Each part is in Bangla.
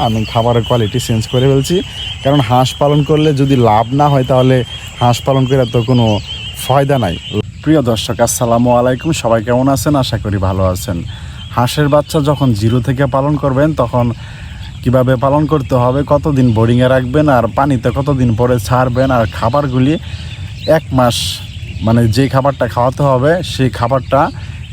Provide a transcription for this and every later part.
আমি খাবারের কোয়ালিটি চেঞ্জ করে ফেলছি, কারণ হাঁস পালন করলে যদি লাভ না হয় তাহলে হাঁস পালন করে তো কোনো ফায়দা নাই। প্রিয় দর্শক, আসসালামু আলাইকুম। সবাই কেমন আছেন? আশা করি ভালো আছেন। হাঁসের বাচ্চা যখন জিরো থেকে পালন করবেন তখন কিভাবে পালন করতে হবে, কতদিন বোর্ডিংয়ে রাখবেন, আর পানিতে কতদিন পরে ছাড়বেন, আর খাবারগুলি 1 মাস মানে যে খাবারটা খাওয়াতে হবে সেই খাবারটা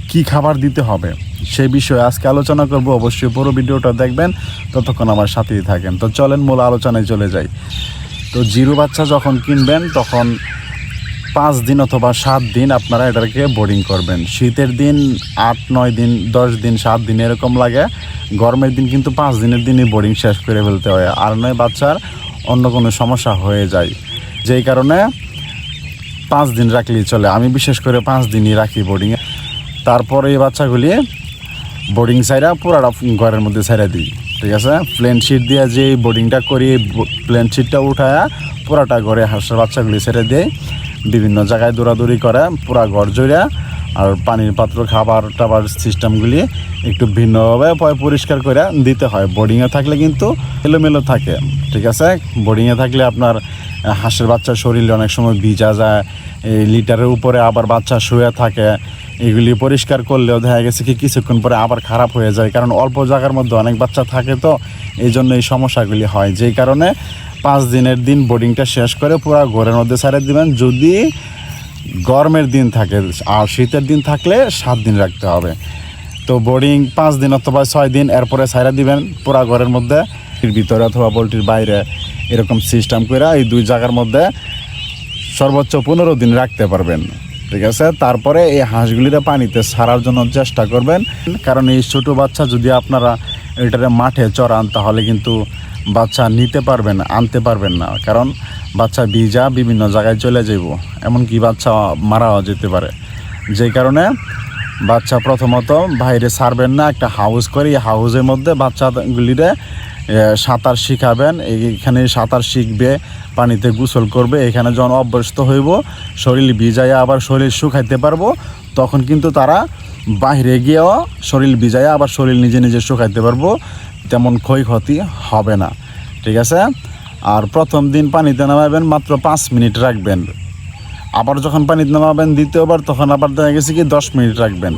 কি খাবার দিতে হবে সেই বিষয়ে আজকে আলোচনা করব। অবশ্যই পুরো ভিডিওটা দেখবেন, ততক্ষণ আমার সাথেই থাকেন। তো চলেন মূল আলোচনায় চলে যাই। তো জিরো বাচ্চা যখন কিনবেন তখন 5 দিন অথবা 7 দিন আপনারা এটাকে বোর্ডিং করবেন। শীতের দিন 8-9 দিন, 10 দিন, 7 দিন এরকম লাগে। গরমের দিন কিন্তু 5 দিনের দিনই বোর্ডিং শেষ করে ফেলতে হয়, আর নয় বাচ্চার অন্য কোনো সমস্যা হয়ে যায়। যেই কারণে 5 দিন রাখলেই চলে। আমি বিশেষ করে 5 দিনই রাখি বোর্ডিংয়ে। তারপরে এই বাচ্চাগুলি বোর্ডিং সাইডা পুরাটা ঘরের মধ্যে সাইডা দিই, ঠিক আছে। প্লেন শিট দিয়ে যে বোর্ডিংটা করি, প্লেন শিটটা উঠায়া পুরাটা ঘরে হাঁসের বাচ্চাগুলি ছেড়ে দিয়ে বিভিন্ন জায়গায় দৌড়াদৌড়ি করে পুরা ঘর জড়িয়া, আর পানির পাত্র, খাবার টাবার সিস্টেমগুলি একটু ভিন্নভাবে পরিষ্কার করে দিতে হয়। বোর্ডিংয়ে থাকলে কিন্তু এলোমেলো থাকে, ঠিক আছে। বোর্ডিংয়ে থাকলে আপনার হাঁসের বাচ্চার শরীরে অনেক সময় ভিজা যায়, এই লিটারের উপরে আবার বাচ্চা শুয়ে থাকে। এগুলি পরিষ্কার করলেও দেখা গেছে কি কিছুক্ষণ পরে আবার খারাপ হয়ে যায়, কারণ অল্প জায়গার মধ্যে অনেক বাচ্চা থাকে, তো এই জন্য এই সমস্যাগুলি হয়। যেই কারণে 5 দিনের দিন বোর্ডিংটা শেষ করে পুরো ঘরের মধ্যে ছেড়ে দিবেন। যদি গরমের দিন থাকে, আর শীতের দিন থাকলে 7 দিন রাখতে হবে। তো বোর্ডিং 5 দিন অথবা 6 দিন, এরপরে ছাইড়া দিবেন পুরা ঘরের মধ্যে, ভিতরে অথবা পোলট্রির বাইরে, এরকম সিস্টেম করে এই 2 জায়গার মধ্যে সর্বোচ্চ 15 দিন রাখতে পারবেন, ঠিক আছে। তারপরে এই হাঁসগুলিরে পানিতে ছাড়ার জন্য চেষ্টা করবেন, কারণ এই ছোটো বাচ্চা যদি আপনারা এটারে মাঠে চড়ান তাহলে কিন্তু বাচ্চা নিতে পারবেন, আনতে পারবেন না, কারণ বাচ্চা ভিজা বিভিন্ন জায়গায় চলে যাব, এমনকি বাচ্চা মারাও যেতে পারে। যেই কারণে বাচ্চা প্রথমত বাইরে ছাড়বেন না, একটা হাউস করে এই হাউসের মধ্যে বাচ্চাগুলিরে সাঁতার শিখাবেন। এইখানে সাঁতার শিখবে, পানিতে গোসল করবে। এখানে যখন অভ্যস্ত হইব, শরীর ভিজাইয়া আবার শরীর শুকাইতে পারবো, তখন কিন্তু তারা বাইরে গিয়েও শরীর ভিজাইয়া আবার শরীর নিজে নিজে শুকাইতে পারবো, তেমন ক্ষয়ক্ষতি হবে না, ঠিক আছে। আর প্রথম দিন পানিতে নামাবেন, মাত্র 5 মিনিট রাখবেন। আবার যখন পানিতে নামাবেন দ্বিতীয়বার, তখন আবার দেখা গেছে কি 10 মিনিট রাখবেন।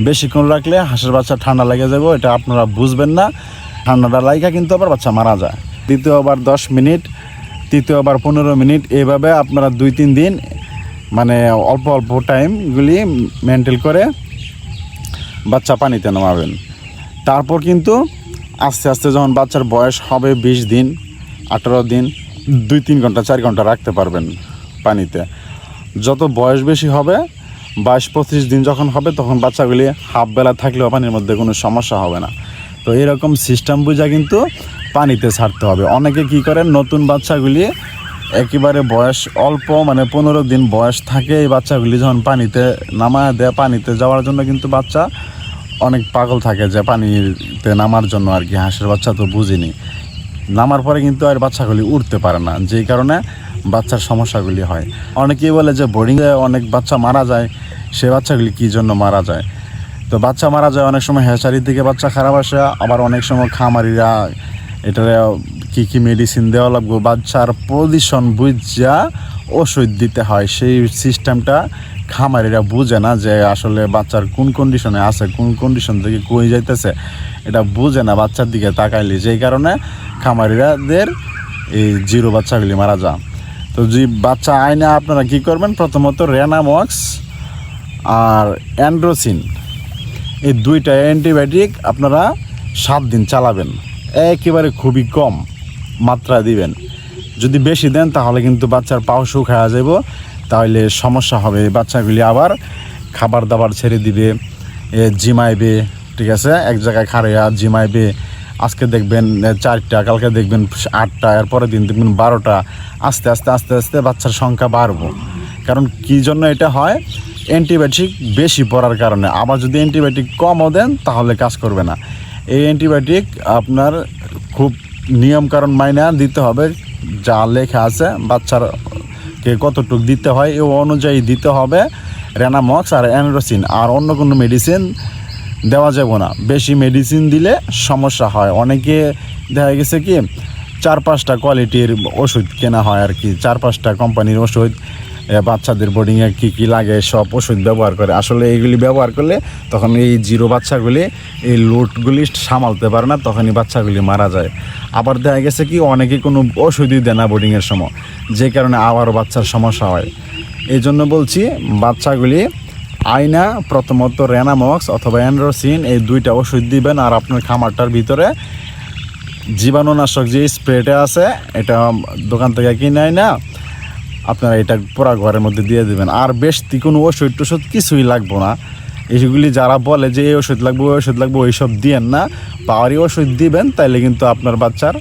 বেশিক্ষণ রাখলে হাঁসের বাচ্চা ঠান্ডা লেগে যাবে, এটা আপনারা বুঝবেন না। ঠান্ডাটা লাগা কিন্তু আবার বাচ্চা মারা যায়। দ্বিতীয়বার 10 মিনিট, তৃতীয়বার 15 মিনিট, এইভাবে আপনারা 2-3 দিন মানে অল্প অল্প টাইমগুলি মেনটেন করে বাচ্চা পানিতে নামাবেন। তারপর কিন্তু আস্তে আস্তে যখন বাচ্চার বয়স হবে 20 দিন, 18 দিন, 2-3 ঘন্টা 4 ঘন্টা রাখতে পারবেন পানিতে। যত বয়স বেশি হবে, 22-25 দিন যখন হবে, তখন বাচ্চাগুলি হাফ বেলা থাকলেও পানির মধ্যে কোনো সমস্যা হবে না। তো এরকম সিস্টেম বুঝা কিন্তু পানিতে ছাড়তে হবে। অনেকে কি করেন, নতুন বাচ্চাগুলি একেবারে বয়স অল্প, মানে 15 দিন বয়স থাকে, এই বাচ্চাগুলি যখন পানিতে নামায় দেয়, পানিতে যাওয়ার জন্য কিন্তু বাচ্চা অনেক পাগল থাকে যে পানিতে নামার জন্য আর কি। হাঁসের বাচ্চা তো বুঝিনি, নামার পরে কিন্তু আর বাচ্চাগুলি উঠতে পারে না, যেই কারণে বাচ্চার সমস্যাগুলি হয়। অনেকেই বলে যে বোর্ডিংয়ে অনেক বাচ্চা মারা যায়, সে বাচ্চাগুলি কী জন্য মারা যায়। তো বাচ্চা মারা যায় অনেক সময় হ্যাচারির দিকে বাচ্চা খারাপ আসে, আবার অনেক সময় খামারিরা এটারে কী মেডিসিন দেওয়া লাগবে, বাচ্চার পজিশন বুঝা ওষুধ দিতে হয়। সেই সিস্টেমটা খামারিরা বুঝে না, যে আসলে বাচ্চার কোন কন্ডিশনে আছে, কোন কন্ডিশন থেকে কই যাইতেছে, এটা বুঝে না বাচ্চার দিকে তাকাইলে। যেই কারণে খামারিরাদের এই জিরো বাচ্চাগুলি মারা যায়। তো যে বাচ্চা আইনে আপনারা কি করবেন, প্রথমত রেনামক্স আর অ্যান্ড্রোসিন, এই 2টা অ্যান্টিবায়োটিক আপনারা 7 দিন চালাবেন। একেবারে খুবই কম মাত্রা দিবেন। যদি বেশি দেন তাহলে কিন্তু বাচ্চার পাও শুকায়া যাব, তাহলে সমস্যা হবে। বাচ্চাগুলি আবার খাবার দাবার ছেড়ে দিবে, জিমাইবে, ঠিক আছে। এক জায়গায় খাড়াইয়া জিমাইবে। আজকে দেখবেন 4টা, কালকে দেখবেন 8টা, এরপরে দিন দেখবেন 12টা। আস্তে আস্তে আস্তে আস্তে বাচ্চার সংখ্যা বাড়বো। কারণ কী জন্য এটা হয়, অ্যান্টিবায়োটিক বেশি পড়ার কারণে। আবার যদি অ্যান্টিবায়োটিক কমও দেন তাহলে কাজ করবে না। এই অ্যান্টিবায়োটিক আপনার খুব নিয়মকানুন মাইনা দিতে হবে, যা লেখা আছে বাচ্চারকে কতটুকু দিতে হয় এই অনুযায়ী দিতে হবে। রেনামক্স আর অ্যান্ড্রোসিন, আর অন্য কোনো মেডিসিন দেওয়া যাবে না। বেশি মেডিসিন দিলে সমস্যা হয়। অনেকে দেখা গেছে কি 4-5টা কোয়ালিটির ওষুধ কেনা হয় আর কি, 4-5টা কোম্পানির ওষুধ বাচ্চাদের বোর্ডিংয়ে কী কী লাগে সব ওষুধ ব্যবহার করে। আসলে এইগুলি ব্যবহার করলে তখন এই জিরো বাচ্চাগুলি এই লোডগুলি সামালতে পারে না, তখনই বাচ্চাগুলি মারা যায়। আবার দেখা গেছে কি অনেকে কোনো ওষুধই দেয় না বোর্ডিংয়ের সময়, যে কারণে আবারও বাচ্চার সমস্যা হয়। এই জন্য বলছি বাচ্চাগুলি আয়না প্রথমত রেনামক্স অথবা অ্যান্ড্রোসিন এই 2টা ওষুধ দিবেন। আর আপনার খামারটার ভিতরে জীবাণুনাশক যে স্প্রেটা আছে এটা দোকান থেকে কিনে না, আপনারা এটা পুরো ঘরের মধ্যে দিয়ে দেবেন। আর বেশি কোনো ওষুধ টষুধ কিছুই লাগবো না। এইগুলি যারা বলে যে এই ওষুধ লাগবে ওই ওষুধ লাগবে ওইসব দিয়েন না, পাওয়ারই ওষুধ দিবেন। তাইলে কিন্তু আপনার বাচ্চার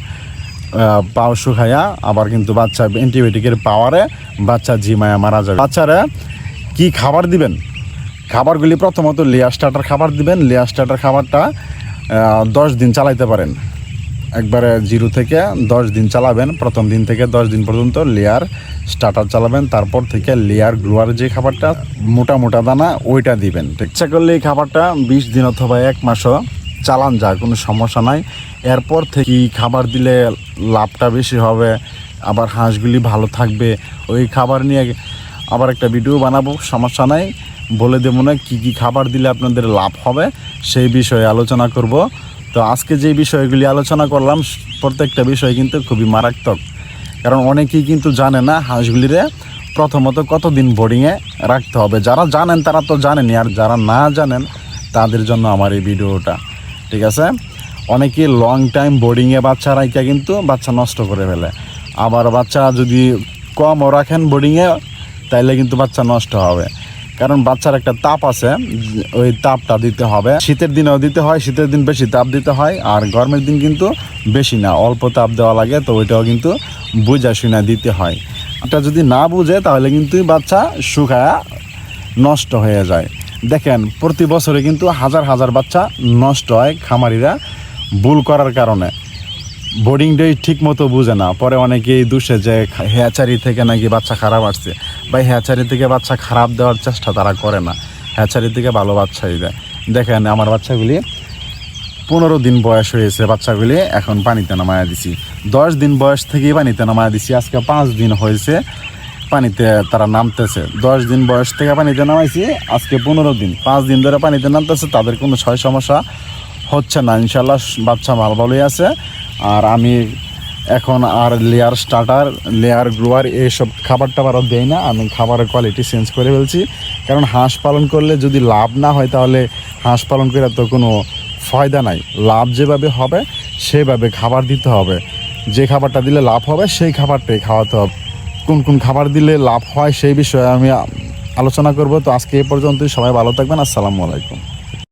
পাও শুকায়া আবার কিন্তু বাচ্চা অ্যান্টিবায়োটিকের পাওয়ারে বাচ্চা জিমায়া মারা যাবে। বাচ্চারা কি খাবার দিবেন? খাবারগুলি প্রথমত লেয়ার স্টার্টার খাবার দিবেন। লেয়ার স্টার্টার খাবারটা 10 দিন চালাইতে পারেন, একবারে 0 থেকে 10 দিন চালাবেন। প্রথম দিন থেকে 10 দিন পর্যন্ত লেয়ার স্টার্টার চালাবেন, তারপর থেকে লেয়ার গ্রোয়ার যে খাবারটা মোটা মোটা দানা ওইটা দিবেন। ইচ্ছা করলে এই খাবারটা 20 দিন অথবা 1 মাসও চালান যায়, কোনো সমস্যা নাই। এরপর থেকে খাবার দিলে লাভটা বেশি হবে, আবার হাঁসগুলি ভালো থাকবে। ওই খাবার নিয়ে আবার একটা ভিডিও বানাবো, সমস্যা নাই, বলে দেবো না কী কী খাবার দিলে আপনাদের লাভ হবে সেই বিষয়ে আলোচনা করব। তো আজকে যে বিষয়গুলি আলোচনা করলাম প্রত্যেকটা বিষয় কিন্তু খুবই মারাত্মক, কারণ অনেকেই কিন্তু জানে না হাঁসগুলিরে প্রথমত কতদিন বোর্ডিংয়ে রাখতে হবে। যারা জানেন তারা তো জানেনই, আর যারা না জানেন তাদের জন্য আমার এই ভিডিওটা, ঠিক আছে? অনেকে লং টাইম বোর্ডিংয়ে বাচ্চা রাখা কিন্তু বাচ্চা নষ্ট করে ফেলে। আবার বাচ্চা যদি কমও রাখেন বোর্ডিংয়ে তাইলে কিন্তু বাচ্চা নষ্ট হবে, কারণ বাচ্চার একটা তাপ আছে, ওই তাপটা দিতে হবে। শীতের দিনেও দিতে হয়, শীতের দিন বেশি তাপ দিতে হয়, আর গরমের দিন কিন্তু বেশি না, অল্প তাপ দেওয়া লাগে। তো ওইটাও কিন্তু বুঝা শুনে দিতে হয়। এটা যদি না বুঝে তাহলে কিন্তু বাচ্চা শুকায়া নষ্ট হয়ে যায়। দেখেন প্রতি বছরে কিন্তু হাজার হাজার বাচ্চা নষ্ট হয় খামারিরা ভুল করার কারণে। বোর্ডিংটাই ঠিক মতো বুঝে না, পরে অনেকেই দোষে যে হ্যাচারি থেকে নাকি বাচ্চা খারাপ আসছে। বা হ্যাচারি থেকে বাচ্চা খারাপ দেওয়ার চেষ্টা তারা করে না, হ্যাচারি থেকে ভালো বাচ্চাই দেয়। দেখেন আমার বাচ্চাগুলি 15 দিন বয়স হয়েছে, বাচ্চাগুলি এখন পানিতে নামায়া দিছি। 10 দিন বয়স থেকেই পানিতে নামায়া দিছি, আজকে 5 দিন হয়েছে পানিতে তারা নামতেছে। 10 দিন বয়স থেকে পানিতে নামাইছি, আজকে 15 দিন, 5 দিন ধরে পানিতে নামতেছে। তাদের কোনো সমস্যা হচ্ছে না, ইনশাল্লাহ বাচ্চা ভালোই আছে। আর আমি এখন আর লেয়ার স্টার্টার, লেয়ার গ্রোয়ার এইসব খাবার টাবারও দেই না, আমি খাবারের কোয়ালিটি চেঞ্জ করে ফেলছি। কারণ হাঁস পালন করলে যদি লাভ না হয় তাহলে হাঁস পালন করে তো কোনো ফায়দা নাই। লাভ যেভাবে হবে সেভাবে খাবার দিতে হবে, যে খাবারটা দিলে লাভ হবে সেই খাবারটাই খাওয়াতে হবে। কোন কোন খাবার দিলে লাভ হয় সেই বিষয়ে আমি আলোচনা করব। তো আজকে এই পর্যন্তই, সবাই ভালো থাকবেন, আসসালামু আলাইকুম।